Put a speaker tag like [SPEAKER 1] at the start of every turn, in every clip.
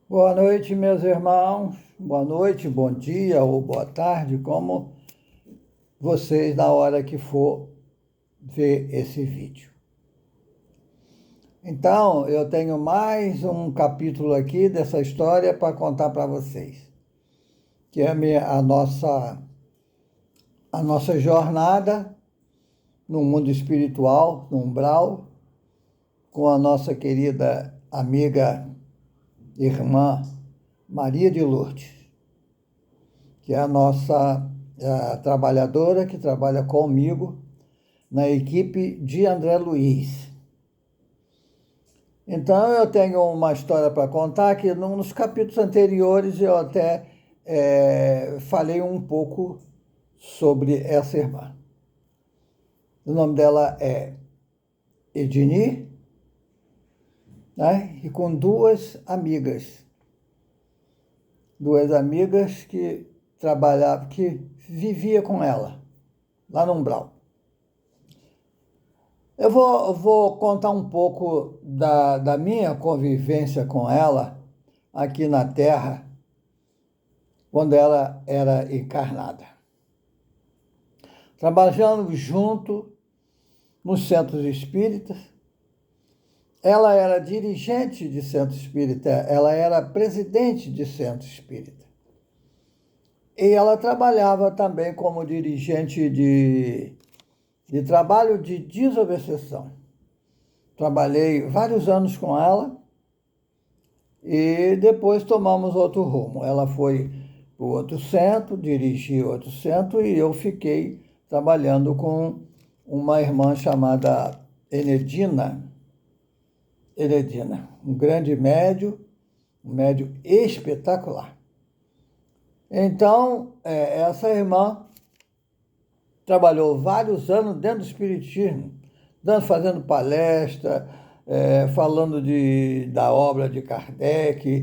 [SPEAKER 1] Boa noite, meus irmãos. Boa noite, bom dia ou boa tarde, como vocês, na hora que for ver esse vídeo. Então, eu tenho mais um capítulo aqui dessa história para contar para vocês, que é a nossa jornada no mundo espiritual, no umbral, com a nossa querida amiga, irmã Maria de Lourdes, que é a nossa trabalhadora que trabalha comigo na equipe de André Luiz. Então, eu tenho uma história para contar que nos capítulos anteriores eu até falei um pouco sobre essa irmã. O nome dela é Edini, né? E com duas amigas que trabalhavam, que vivia com ela, lá no Umbral. Eu vou contar um pouco da minha convivência com ela aqui na Terra, quando ela era encarnada. Trabalhando junto nos centros espíritas, ela era dirigente de centro espírita, ela era presidente de centro espírita. E ela trabalhava também como dirigente de trabalho de desobsessão. Trabalhei vários anos com ela e depois tomamos outro rumo. Ela foi para o outro centro, dirigiu outro centro e eu fiquei trabalhando com uma irmã chamada Enedina, um grande médium, um médium espetacular. Então, essa irmã trabalhou vários anos dentro do espiritismo, fazendo palestra, falando da obra de Kardec,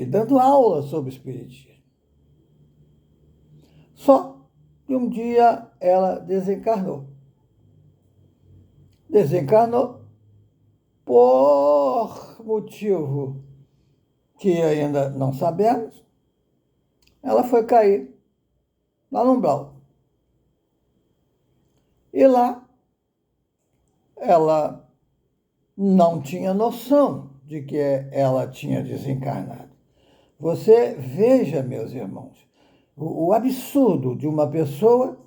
[SPEAKER 1] dando aula sobre espiritismo. Só que um dia ela desencarnou. Desencarnou por motivo que ainda não sabemos. Ela foi cair lá no umbral. E lá ela não tinha noção de que ela tinha desencarnado. Você veja, meus irmãos, o absurdo de uma pessoa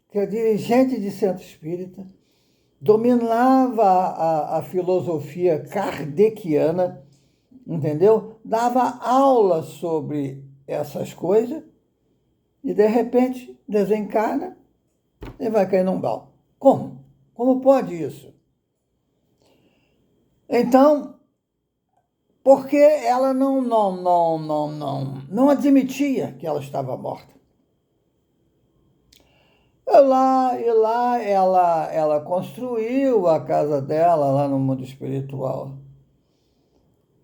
[SPEAKER 1] que é dirigente de centro espírita, dominava a filosofia kardeciana, entendeu? Dava aula sobre essas coisas e, de repente, desencarna e vai cair num umbral. Como? Como pode isso? Então, porque ela não admitia que ela estava morta. E lá ela construiu a casa dela lá no mundo espiritual.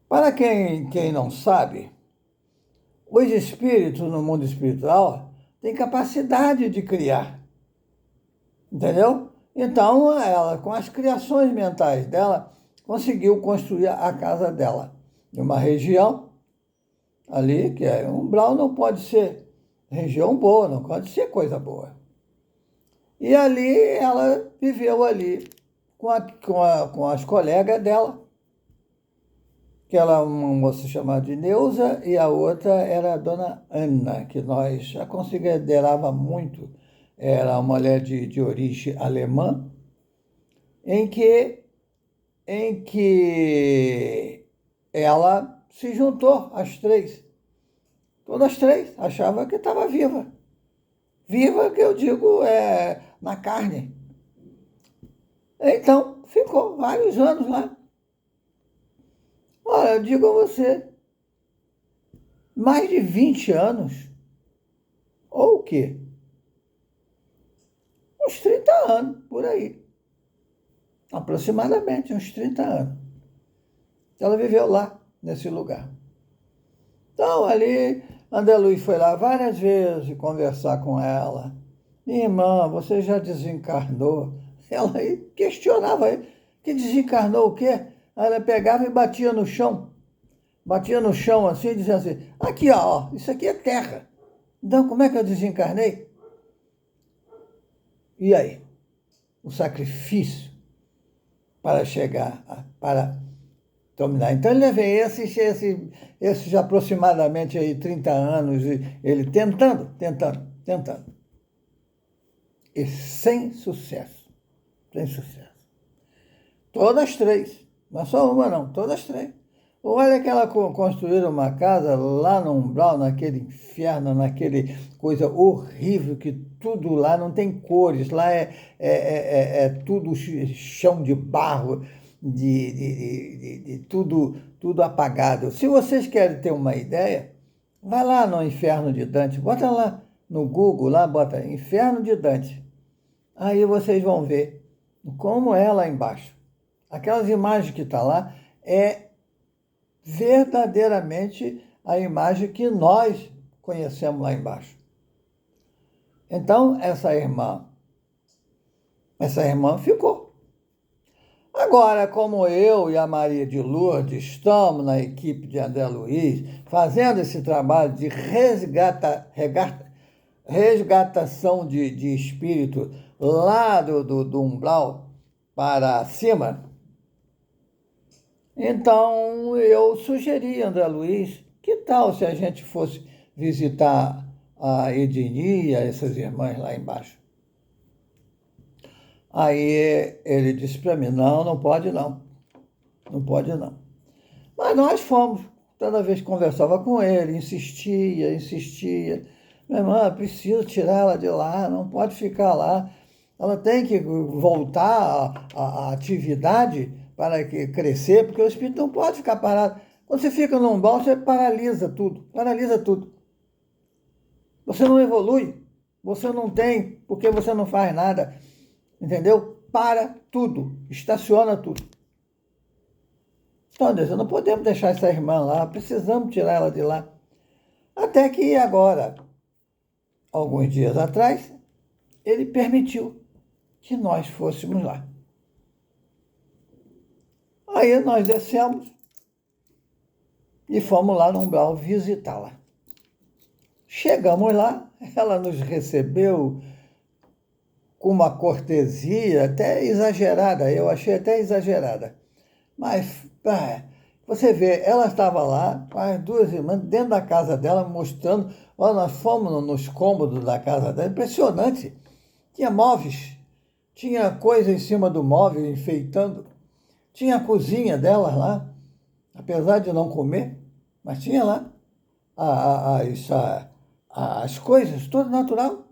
[SPEAKER 1] Para quem não sabe, os espíritos no mundo espiritual têm capacidade de criar, entendeu? Então, ela, com as criações mentais dela, conseguiu construir a casa dela. Em uma região ali, que é umbral, não pode ser região boa, não pode ser coisa boa. E ali ela viveu ali com as colegas dela, que ela é uma moça chamada de Neuza e a outra era a dona Ana, que nós já considerava muito, era uma mulher de origem alemã, em que ela se juntou às três. Todas as três achavam que estava viva. Viva, que eu digo, na carne. Então, ficou vários anos lá. Olha, eu digo a você, mais de 20 anos, ou o quê? Uns 30 anos, por aí. Aproximadamente, uns 30 anos. Ela viveu lá, nesse lugar. Então, ali, André Luiz foi lá várias vezes conversar com ela. Minha irmã, você já desencarnou? Ela aí questionava ele, que desencarnou o quê? Ela pegava e batia no chão. batia no chão assim, dizendo assim, aqui, ó, isso aqui é terra. Então, como é que eu desencarnei? E aí? O sacrifício para chegar, para dominar. Então, ele levei esses aproximadamente aí 30 anos, ele tentando. E sem sucesso. Sem sucesso. Todas três. Não é só uma, não. Todas três. Olha que ela construíram uma casa lá no umbral, naquele inferno, naquele coisa horrível, que tudo lá não tem cores. Lá é tudo chão de barro, de tudo apagado. Se vocês querem ter uma ideia, vai lá no Inferno de Dante. Bota lá no Google, lá bota Inferno de Dante. Aí vocês vão ver como é lá embaixo. Aquelas imagens que estão lá é verdadeiramente a imagem que nós conhecemos lá embaixo. Então, essa irmã ficou. Agora, como eu e a Maria de Lourdes estamos na equipe de André Luiz, fazendo esse trabalho de resgatação de espírito lá do umbral para cima, então eu sugeri, André Luiz, que tal se a gente fosse visitar a Edenia, essas irmãs lá embaixo? Aí ele disse para mim, não pode não, não pode não. Mas nós fomos, toda vez que conversava com ele, insistia. Minha irmã, preciso tirar ela de lá, não pode ficar lá. Ela tem que voltar à atividade para crescer, porque o espírito não pode ficar parado. Quando você fica num balde, você paralisa tudo. Você não evolui, você não tem, porque você não faz nada. Entendeu? Para tudo, estaciona tudo. Então, Deus, não podemos deixar essa irmã lá, precisamos tirar ela de lá. Até que agora, alguns dias atrás, ele permitiu que nós fôssemos lá. Aí nós descemos e fomos lá no umbral visitá-la. Chegamos lá, ela nos recebeu com uma cortesia até exagerada, eu achei até exagerada. Mas, você vê, ela estava lá com as duas irmãs dentro da casa dela, mostrando, olha, nós fomos nos cômodos da casa dela, impressionante. Tinha móveis, tinha coisa em cima do móvel, enfeitando. Tinha a cozinha dela lá, apesar de não comer, mas tinha lá as coisas, tudo natural.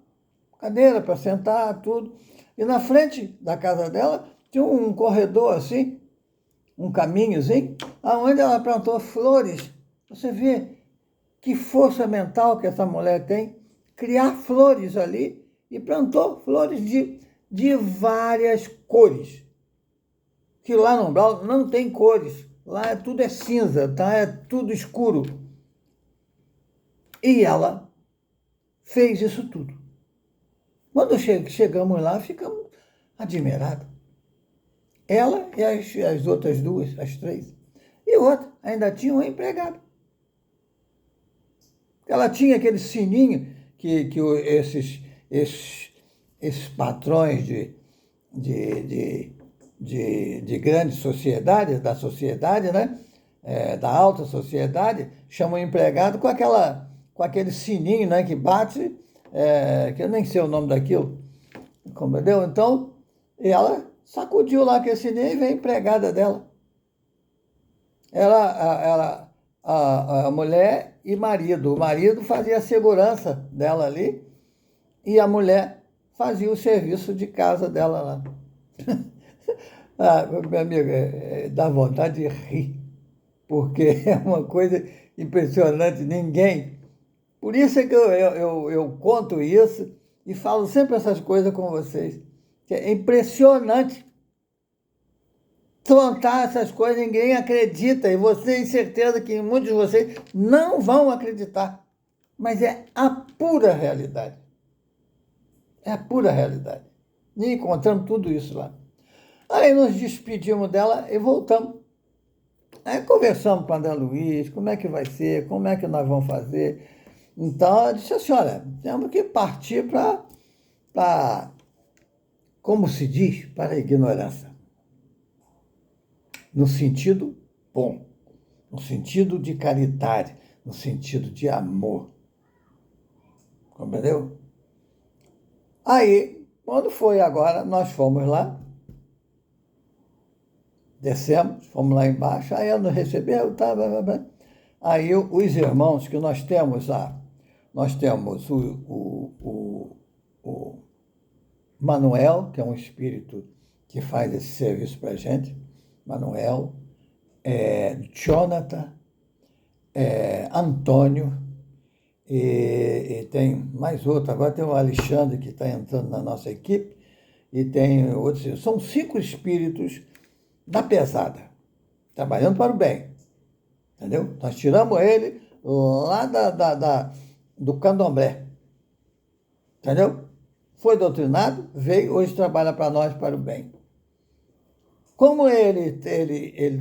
[SPEAKER 1] Cadeira para sentar, tudo. E na frente da casa dela tinha um corredor assim, um caminhozinho, aonde ela plantou flores. Você vê que força mental que essa mulher tem, criar flores ali, e plantou flores de várias cores. Que lá no umbral não tem cores, lá tudo é cinza, tá? É tudo escuro. E ela fez isso tudo. Quando chegamos lá, ficamos admirados. Ela e as outras duas, as três. E outra, ainda tinha uma empregada. Ela tinha aquele sininho que esses patrões de grandes sociedades, da sociedade, né? Da alta sociedade, chamam o empregado com aquele sininho, né? Que bate, que eu nem sei o nome daquilo, compreendeu? Então, ela sacudiu lá aquele sininho e veio a empregada dela. A mulher e marido. O marido fazia a segurança dela ali e a mulher fazia o serviço de casa dela lá. Meu amigo, dá vontade de rir, porque é uma coisa impressionante, ninguém. Por isso é que eu conto isso e falo sempre essas coisas com vocês, que é impressionante. Contar essas coisas, ninguém acredita, e você tem certeza que muitos de vocês não vão acreditar, mas é a pura realidade. É a pura realidade. E encontramos tudo isso lá. Aí nos despedimos dela e voltamos. Aí conversamos com o André Luiz, como é que vai ser, como é que nós vamos fazer. Então, eu disse assim, olha, temos que partir para, como se diz, para a ignorância. No sentido bom, no sentido de caridade, no sentido de amor. Compreendeu? Aí, quando foi agora, nós fomos lá, descemos, fomos lá embaixo, aí ela nos recebeu, tá, blá, blá, blá. Aí os irmãos que nós temos o Manuel, que é um espírito que faz esse serviço para a gente, Manuel, Jonathan, Antônio, e tem mais outro, agora tem o Alexandre que está entrando na nossa equipe, e tem outros, são 5 espíritos da pesada, trabalhando para o bem, entendeu? Nós tiramos ele lá do candomblé, entendeu? Foi doutrinado, veio, hoje trabalha para nós para o bem. Como ele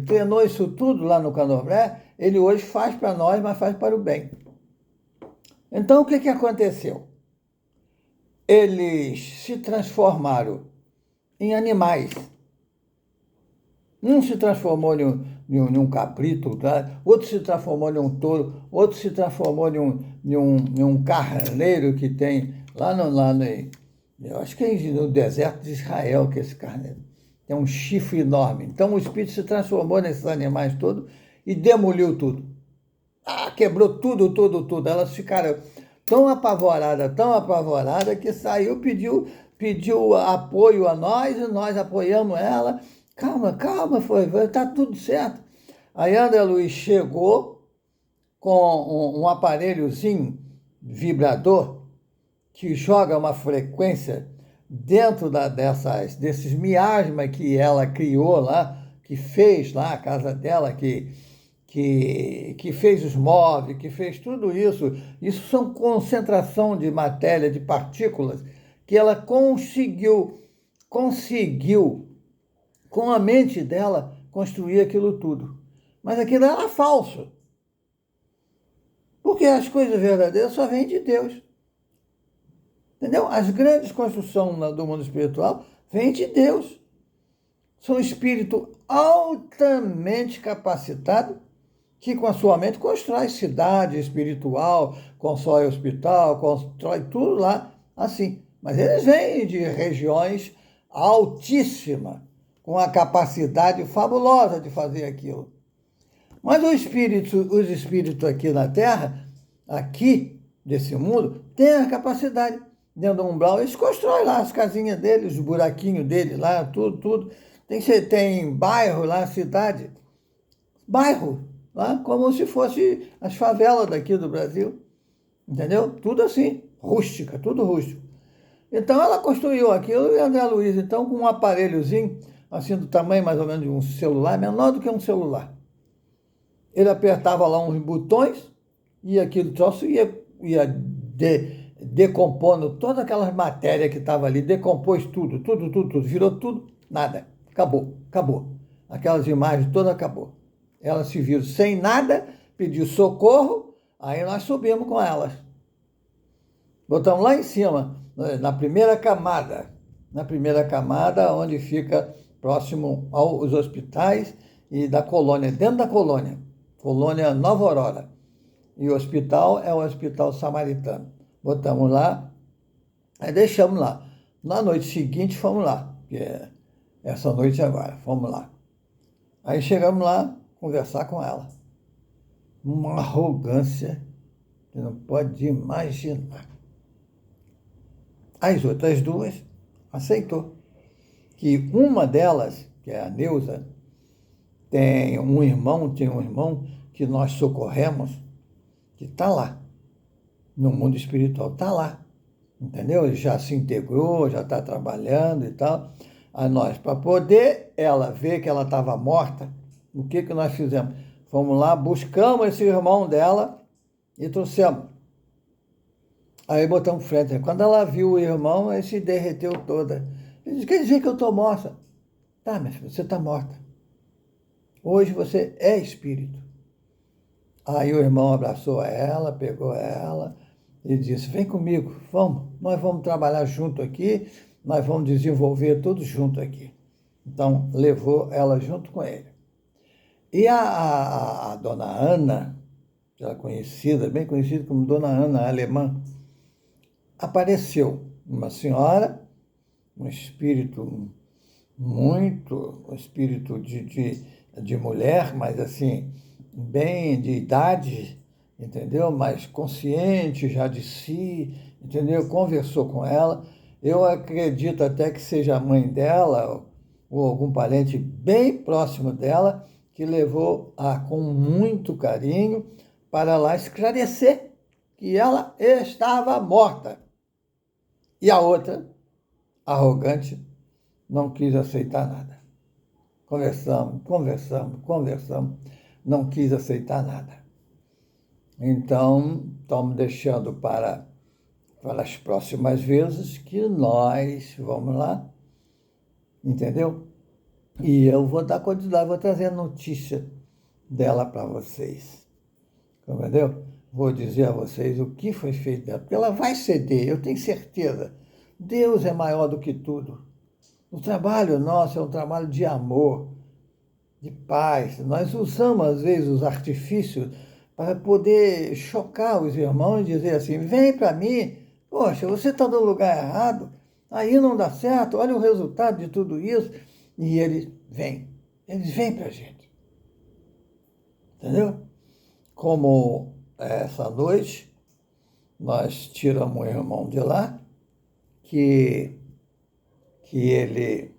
[SPEAKER 1] treinou isso tudo lá no candomblé, ele hoje faz para nós, mas faz para o bem. Então, o que aconteceu? Eles se transformaram em animais. Um se transformou em um cabrito, tá? Outro se transformou em um touro, outro se transformou em um carneiro que tem lá no eu acho que é no deserto de Israel que é esse carneiro. Tem um chifre enorme. Então o espírito se transformou nesses animais todos e demoliu tudo. Quebrou tudo. Elas ficaram tão apavoradas que saiu, pediu apoio a nós e nós apoiamos ela. Calma, tá tudo certo. Aí André Luiz chegou com um aparelhozinho vibrador que joga uma frequência dentro desses miasmas que ela criou lá, que fez lá a casa dela, que fez os móveis, que fez tudo isso. Isso são concentração de matéria, de partículas, que ela conseguiu, com a mente dela, construir aquilo tudo. Mas aquilo era falso. Porque as coisas verdadeiras só vêm de Deus. Entendeu? As grandes construções do mundo espiritual vêm de Deus. São espírito altamente capacitado que com a sua mente constrói cidade espiritual, constrói hospital, constrói tudo lá assim. Mas eles vêm de regiões altíssimas, com a capacidade fabulosa de fazer aquilo. Mas os espíritos aqui na Terra, aqui desse mundo, têm a capacidade. Dentro do umbral, eles constroem lá as casinhas deles, os buraquinhos deles lá, tudo. Tem bairro lá, cidade. Bairro, lá, como se fosse as favelas daqui do Brasil. Entendeu? Tudo assim, rústica, tudo rústico. Então ela construiu aquilo e André Luiz, então, com um aparelhozinho, assim do tamanho mais ou menos de um celular, menor do que um celular. Ele apertava lá uns botões e aquele troço ia decompondo todas aquelas matérias que estavam ali, decompôs tudo, virou tudo, nada, acabou. Aquelas imagens todas acabou. Elas se viram sem nada, pediu socorro, aí nós subimos com elas. Botamos lá em cima, na primeira camada, onde fica próximo aos hospitais e da colônia, dentro da colônia Nova Aurora. E o hospital é o Hospital Samaritano. Botamos lá, aí deixamos lá. Na noite seguinte fomos lá, que é essa noite agora, fomos lá. Aí chegamos lá, conversar com ela. Uma arrogância que não pode imaginar. As outras duas aceitou. Que uma delas, que é a Neuza, tem um irmão que nós socorremos, que está lá, no mundo espiritual, está lá, entendeu? Ele já se integrou, já está trabalhando e tal. A nós, para poder ela ver que ela estava morta, o que nós fizemos? Fomos lá, buscamos esse irmão dela e trouxemos. Aí botamos frente. Quando ela viu o irmão, aí se derreteu toda. Ele disse, quer dizer que eu estou morta? Tá, minha filha, você está morta. Hoje você é espírito. Aí o irmão abraçou ela, pegou ela e disse, vem comigo, nós vamos trabalhar junto aqui, nós vamos desenvolver tudo junto aqui. Então, levou ela junto com ele. E a dona Ana, que era conhecida, bem conhecida como Dona Ana alemã, apareceu uma senhora, um espírito um espírito de mulher, mas assim, bem de idade, entendeu? Mas consciente já de si, entendeu? Conversou com ela. Eu acredito até que seja a mãe dela ou algum parente bem próximo dela que levou-a com muito carinho para lá esclarecer que ela estava morta. E a outra, arrogante, não quis aceitar nada. Conversamos, não quis aceitar nada. Então, estamos deixando para as próximas vezes que nós vamos lá, entendeu? E eu vou dar continuidade, vou trazer a notícia dela para vocês, entendeu? Vou dizer a vocês o que foi feito dela, porque ela vai ceder, eu tenho certeza. Deus é maior do que tudo. O trabalho nosso é um trabalho de amor, de paz. Nós usamos, às vezes, os artifícios para poder chocar os irmãos e dizer assim, vem para mim, poxa, você está no lugar errado, aí não dá certo, olha o resultado de tudo isso. E eles vêm para a gente. Entendeu? Como essa noite, nós tiramos um irmão de lá, que ele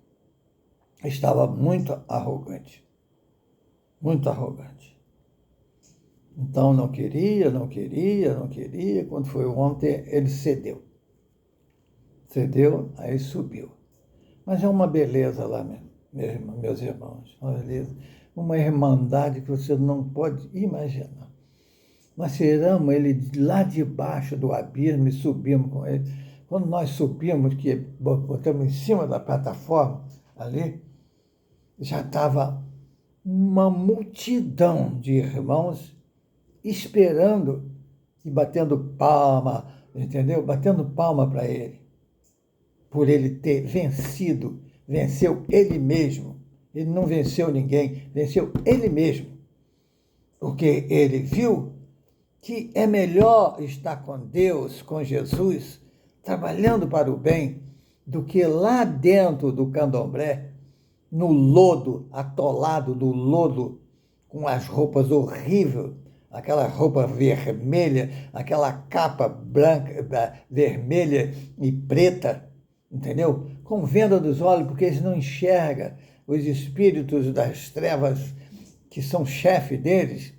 [SPEAKER 1] estava muito arrogante. Muito arrogante. Então não queria. Quando foi ontem, ele cedeu. Cedeu, aí subiu. Mas é uma beleza lá, meus irmãos. Uma beleza. Uma irmandade que você não pode imaginar. Nós tiramos ele lá de baixo do abismo e subimos com ele. Quando nós subimos, que botamos em cima da plataforma ali, já estava uma multidão de irmãos esperando e batendo palma, entendeu? Batendo palma para ele, por ele ter vencido, venceu ele mesmo. Ele não venceu ninguém, venceu ele mesmo, porque ele viu que é melhor estar com Deus, com Jesus, trabalhando para o bem, do que lá dentro do candomblé, no lodo, atolado no lodo, com as roupas horríveis, aquela roupa vermelha, aquela capa branca, vermelha e preta, entendeu? Com venda dos olhos, porque eles não enxergam os espíritos das trevas que são chefe deles,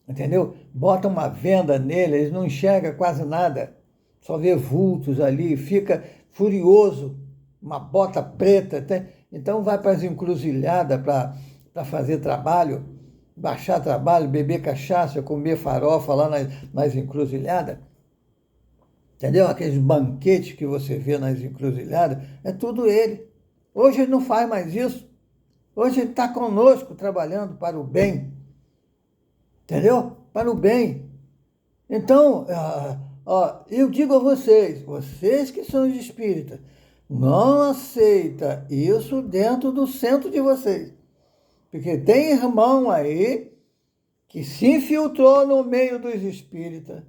[SPEAKER 1] entendeu? Botam uma venda nele, eles não enxergam quase nada, só vê vultos ali, fica furioso, uma bota preta, então vai para as encruzilhadas para fazer trabalho, baixar trabalho, beber cachaça, comer farofa lá nas encruzilhadas, entendeu? Aqueles banquetes que você vê nas encruzilhadas, é tudo ele. Hoje ele não faz mais isso, hoje ele está conosco trabalhando para o bem, entendeu? Para o bem. Então, eu digo a vocês que são os espíritas, não aceita isso dentro do centro de vocês. Porque tem irmão aí que se infiltrou no meio dos espíritas.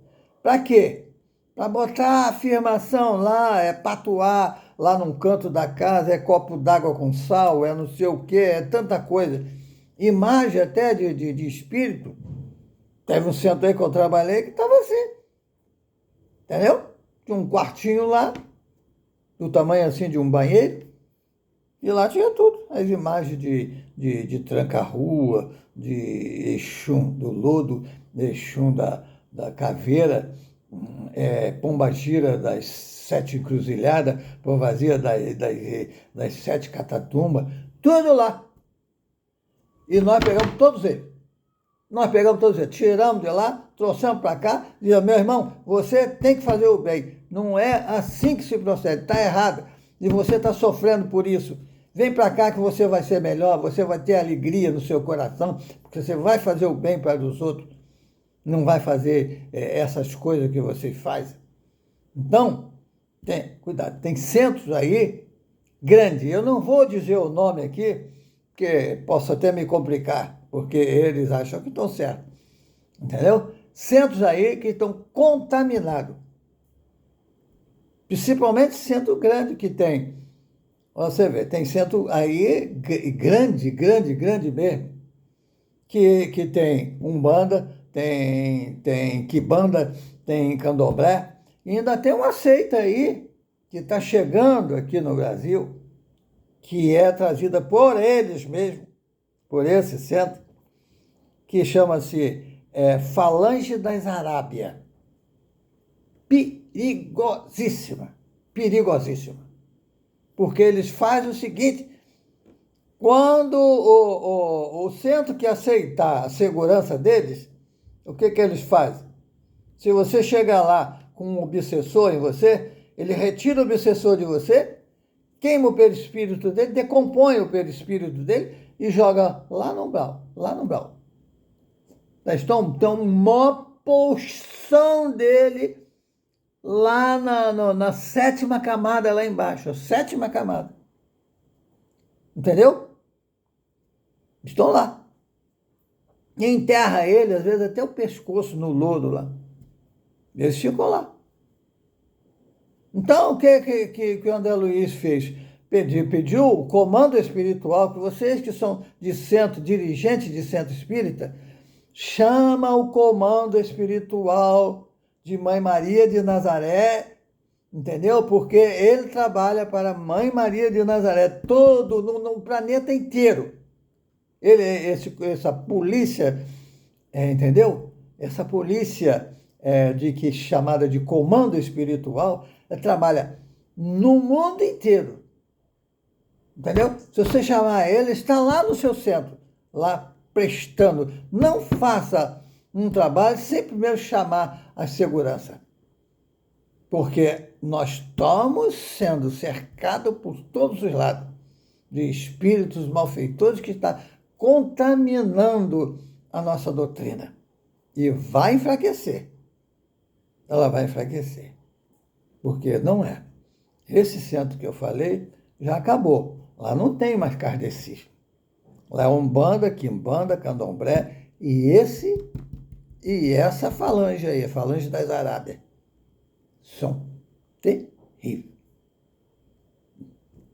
[SPEAKER 1] Para quê? Para botar a afirmação lá, é patuar lá num canto da casa, é copo d'água com sal, é não sei o quê, é tanta coisa. Imagem até de espírito. Teve um centro aí que eu trabalhei que estava assim. Entendeu? Tinha um quartinho lá, do tamanho assim de um banheiro, e lá tinha tudo. As imagens de tranca-rua, de Exum, do lodo, de Exum da caveira, pombagira das 7 encruzilhadas, pombagira das 7 catatumbas, tudo lá. E nós pegamos todos eles. Tiramos de lá, trouxemos para cá, e dizemos, meu irmão, você tem que fazer o bem. Não é assim que se procede, está errado. E você está sofrendo por isso. Vem para cá que você vai ser melhor, você vai ter alegria no seu coração, porque você vai fazer o bem para os outros, não vai fazer essas coisas que você faz. Então, cuidado, tem centros aí grandes. Eu não vou dizer o nome aqui, porque posso até me complicar, porque eles acham que estão certos. Entendeu? Centros aí que estão contaminados. Principalmente centro grande que tem. Você vê, tem centro aí grande mesmo, que tem Umbanda, tem Quimbanda, tem Candomblé, e ainda tem uma seita aí que está chegando aqui no Brasil, que é trazida por eles mesmos, por esse centro, que chama-se Falange das Arábia. Perigosíssima, perigosíssima. Porque eles fazem o seguinte: quando o centro que aceitar a segurança deles, o que eles fazem? Se você chegar lá com um obsessor em você, ele retira o obsessor de você, queima o perispírito dele, decompõe o perispírito dele e joga lá no umbral, lá no umbral. Estão uma porção dele lá na sétima camada, lá embaixo, a sétima camada. Entendeu? Estão lá. E enterra ele, às vezes, até o pescoço no lodo lá. Eles ficam lá. Então, o que o André Luiz fez? Pediu o comando espiritual, que vocês que são de centro, dirigentes de centro espírita, chama o comando espiritual de Mãe Maria de Nazaré, entendeu? Porque ele trabalha para Mãe Maria de Nazaré, todo no planeta inteiro. Essa polícia, entendeu? Essa polícia chamada de comando espiritual, trabalha no mundo inteiro. Entendeu? Se você chamar ele, está lá no seu centro, lá prestando. Não faça um trabalho sem primeiro chamar a segurança. Porque nós estamos sendo cercados por todos os lados de espíritos malfeitores que estão contaminando a nossa doutrina. E vai enfraquecer. Ela vai enfraquecer. Porque não é. Esse centro que eu falei já acabou. Lá não tem mais kardecismo. Lá é Umbanda, Quimbanda, Candomblé e essa falange aí, a Falange das Arábias. São terríveis.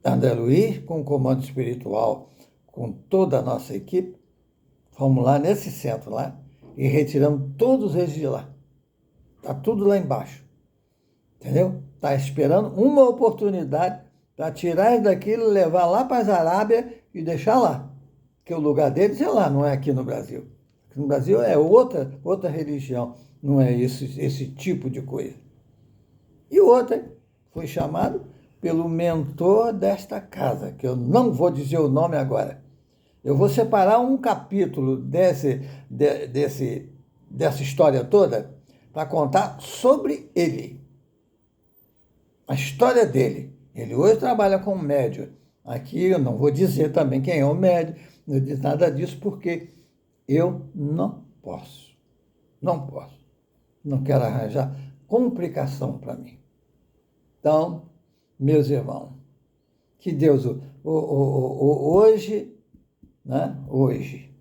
[SPEAKER 1] André Luiz, com o comando espiritual, com toda a nossa equipe, fomos lá nesse centro lá e retiramos todos eles de lá. Está tudo lá embaixo. Entendeu? Está esperando uma oportunidade para tirar eles daquilo, levar lá para as Arábias e deixar lá. Porque o lugar deles é lá, não é aqui no Brasil. Aqui no Brasil é outra religião, não é esse tipo de coisa. E outra foi chamado pelo mentor desta casa, que eu não vou dizer o nome agora. Eu vou separar um capítulo dessa história toda para contar sobre ele. A história dele. Ele hoje trabalha como médium. Aqui eu não vou dizer também quem é o médium, não diz nada disso, porque eu não posso. Não posso. Não quero arranjar complicação para mim. Então, meus irmãos, que Deus, hoje, né? Hoje,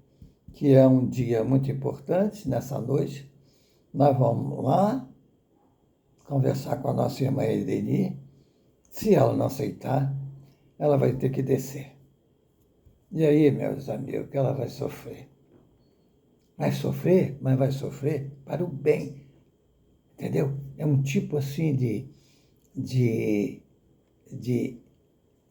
[SPEAKER 1] que é um dia muito importante, nessa noite, nós vamos lá conversar com a nossa irmã Edeni. Se ela não aceitar, ela vai ter que descer. E aí, meus amigos, que ela vai sofrer. Vai sofrer, mas vai sofrer para o bem. Entendeu? É um tipo assim de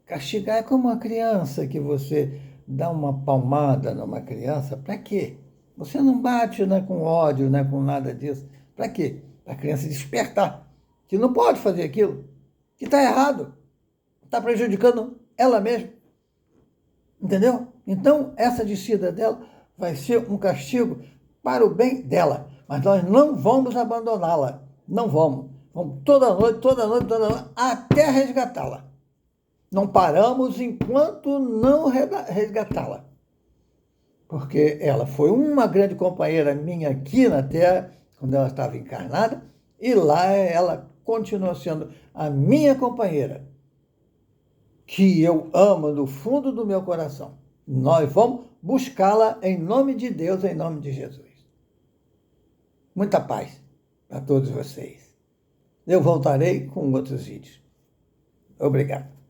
[SPEAKER 1] castigar. É como uma criança que você dá uma palmada numa criança. Para quê? Você não bate, né, com ódio, né, com nada disso. Para quê? Para a criança despertar. Que não pode fazer aquilo. Que está errado. Está prejudicando ela mesma. Entendeu? Então, essa descida dela vai ser um castigo para o bem dela. Mas nós não vamos abandoná-la. Não vamos. Vamos toda noite, até resgatá-la. Não paramos enquanto não resgatá-la. Porque ela foi uma grande companheira minha aqui na Terra, quando ela estava encarnada, e lá ela continua sendo a minha companheira, que eu amo do fundo do meu coração. Nós vamos buscá-la em nome de Deus, em nome de Jesus. Muita paz para todos vocês. Eu voltarei com outros vídeos. Obrigado.